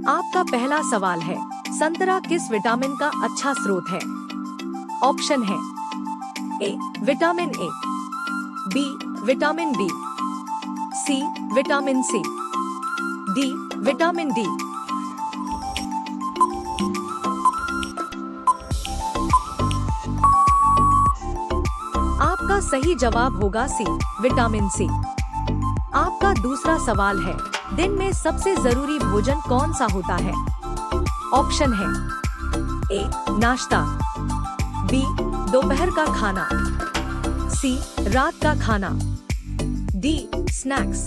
आपका पहला सवाल है, संतरा किस विटामिन का अच्छा स्रोत है? ऑप्शन है A vitamin A, B vitamin B, C vitamin C, D vitamin D. आपका सही जवाब होगा सी विटामिन सी। आपका दूसरा सवाल है, दिन में सबसे जरूरी भोजन कौन सा होता है? ऑप्शन है ए नाश्ता, बी दोपहर का खाना, सी रात का खाना, डी स्नैक्स।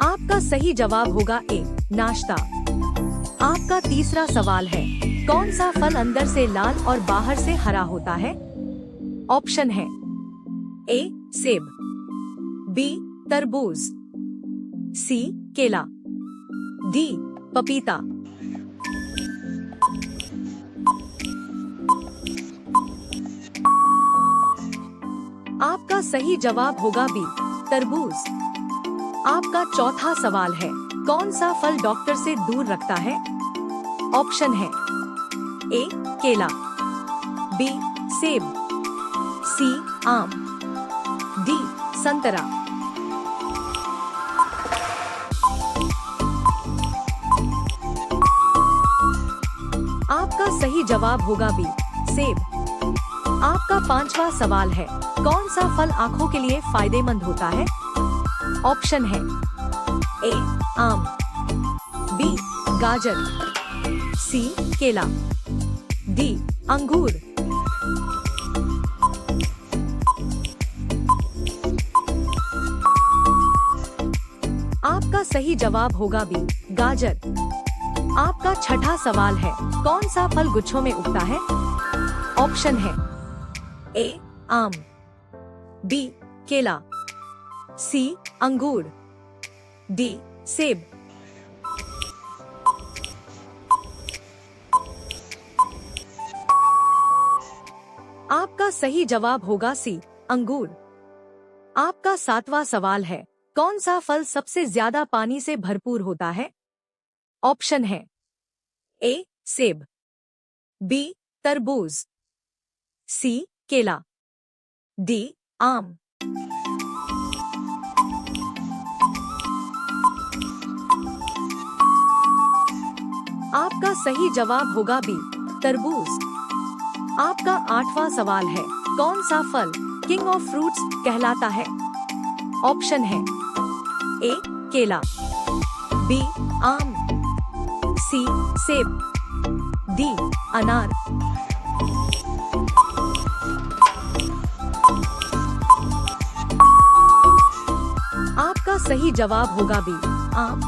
आपका सही जवाब होगा ए नाश्ता। आपका तीसरा सवाल है, कौन सा फल अंदर से लाल और बाहर से हरा होता है? ऑप्शन है ए सेब, बी तरबूज, सी केला, डी पपीता। आपका सही जवाब होगा बी तरबूज। आपका चौथा सवाल है, कौन सा फल डॉक्टर से दूर रखता है? ऑप्शन है ए केला, बी सेब, सी आम, डी संतरा। आपका सही जवाब होगा बी सेब। आपका पांचवा सवाल है, कौन सा फल आँखों के लिए फायदेमंद होता है? ऑप्शन है ए आम, बी गाजर, सी केला, डी अंगूर। आपका सही जवाब होगा बी गाजर। आपका छठा सवाल है, कौन सा फल गुच्छों में उगता है? ऑप्शन है ए आम, बी केला, सी अंगूर, डी सेब। आपका सही जवाब होगा सी अंगूर। आपका सातवां सवाल है, कौन सा फल सबसे ज्यादा पानी से भरपूर होता है? ऑप्शन है ए सेब, बी तरबूज, सी केला, डी आम। आपका सही जवाब होगा बी तरबूज। आपका आठवां सवाल है, कौन सा फल किंग ऑफ फ्रूट्स कहलाता है? ऑप्शन है ए केला, बी आम, सी सेब, डी अनार। आपका सही जवाब होगा बी आम।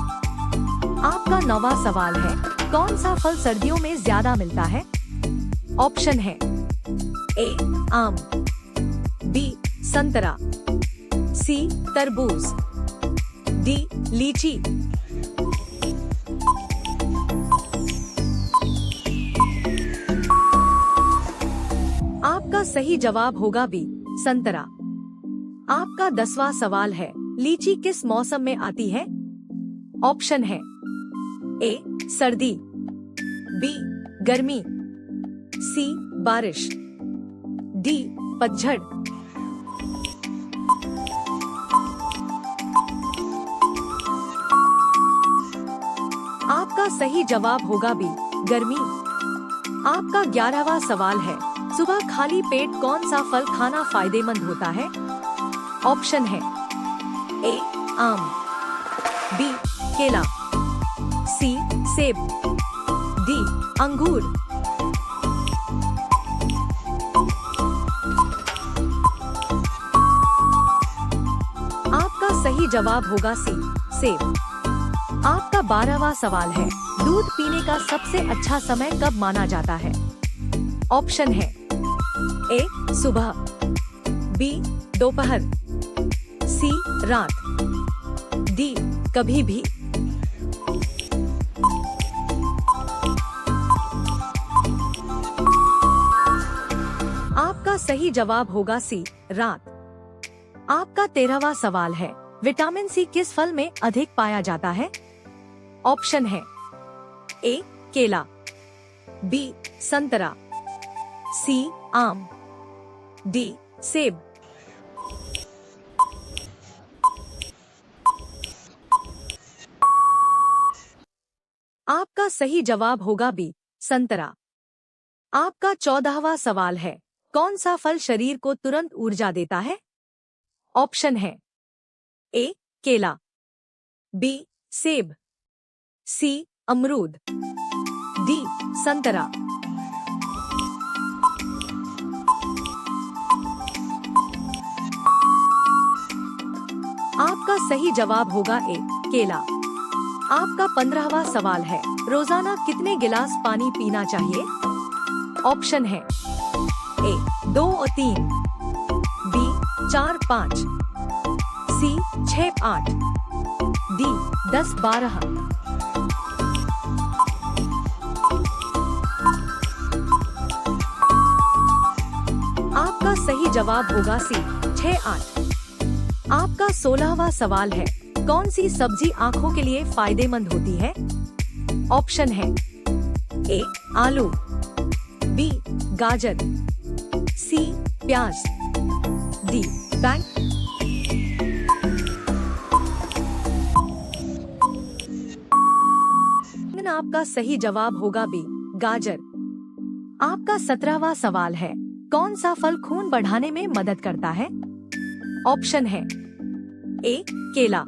आपका नौवां सवाल है, कौन सा फल सर्दियों में ज्यादा मिलता है? ऑप्शन है ए आम, बी संतरा, सी तरबूज, डी लीची। आपका सही जवाब होगा बी संतरा। आपका 10वां सवाल है, लीची किस मौसम में आती है? ऑप्शन है ए सर्दी, बी गर्मी, सी बारिश, डी पतझड़। आपका सही जवाब होगा बी गर्मी। आपका 11वां सवाल है, सुबह खाली पेट कौन सा फल खाना फायदेमंद होता है? ऑप्शन है ए आम, बी केला, सी सेब, डी अंगूर। आपका सही जवाब होगा सी सेब। आपका 12वां सवाल है, दूध पीने का सबसे अच्छा समय कब माना जाता है? ऑप्शन है ए सुबह, बी दोपहर, सी रात, डी कभी भी। आपका सही जवाब होगा सी रात। आपका 13वां सवाल है, विटामिन सी किस फल में अधिक पाया जाता है? ऑप्शन है ए केला, बी संतरा, सी आम, डी सेब। आपका सही जवाब होगा बी संतरा। आपका 14वां सवाल है, कौन सा फल शरीर को तुरंत ऊर्जा देता है? ऑप्शन है ए केला, बी सेब, सी अमरूद, डी संतरा। आपका सही जवाब होगा ए केला। आपका 15वां सवाल है, रोजाना कितने गिलास पानी पीना चाहिए? ऑप्शन है ए 2 और 3, बी 4-5, सी 6-8, डी 10-12। आपका सही जवाब होगा सी 6-8। आपका 16वां सवाल है, कौन सी सब्जी आँखों के लिए फायदेमंद होती है? ऑप्शन है ए आलू, बी गाजर, सी प्याज, डी बैंगन। आपका सही जवाब होगा बी गाजर। आपका 17वां सवाल है, कौन सा फल खून बढ़ाने में मदद करता है? ऑप्शन है ए केला,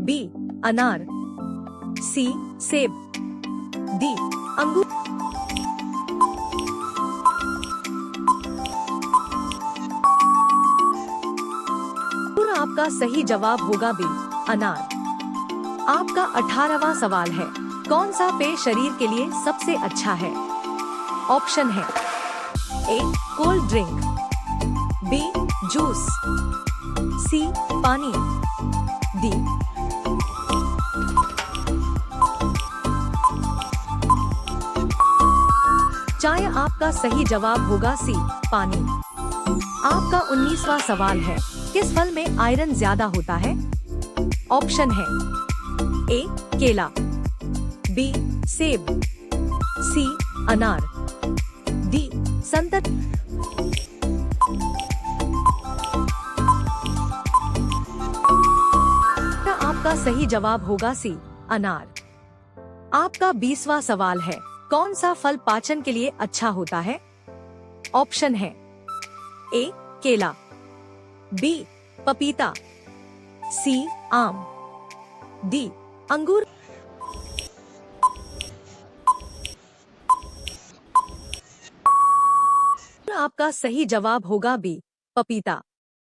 बी अनार, सी सेब, डी अंगूर। आपका सही जवाब होगा बी अनार। आपका 18वां सवाल है, कौन सा पेय शरीर के लिए सबसे अच्छा है? ऑप्शन है A cold drink, B juice, C पानी, डी चाय। आपका सही जवाब होगा सी पानी। आपका 19वां सवाल है, किस फल में आयरन ज्यादा होता है? ऑप्शन है ए केला, बी सेब, सी अनार, डी संतरा। आपका सही जवाब होगा सी अनार। आपका 20वां सवाल है, कौन सा फल पाचन के लिए अच्छा होता है? ऑप्शन है ए केला, बी पपीता, सी आम, डी अंगूर। आपका सही जवाब होगा बी पपीता।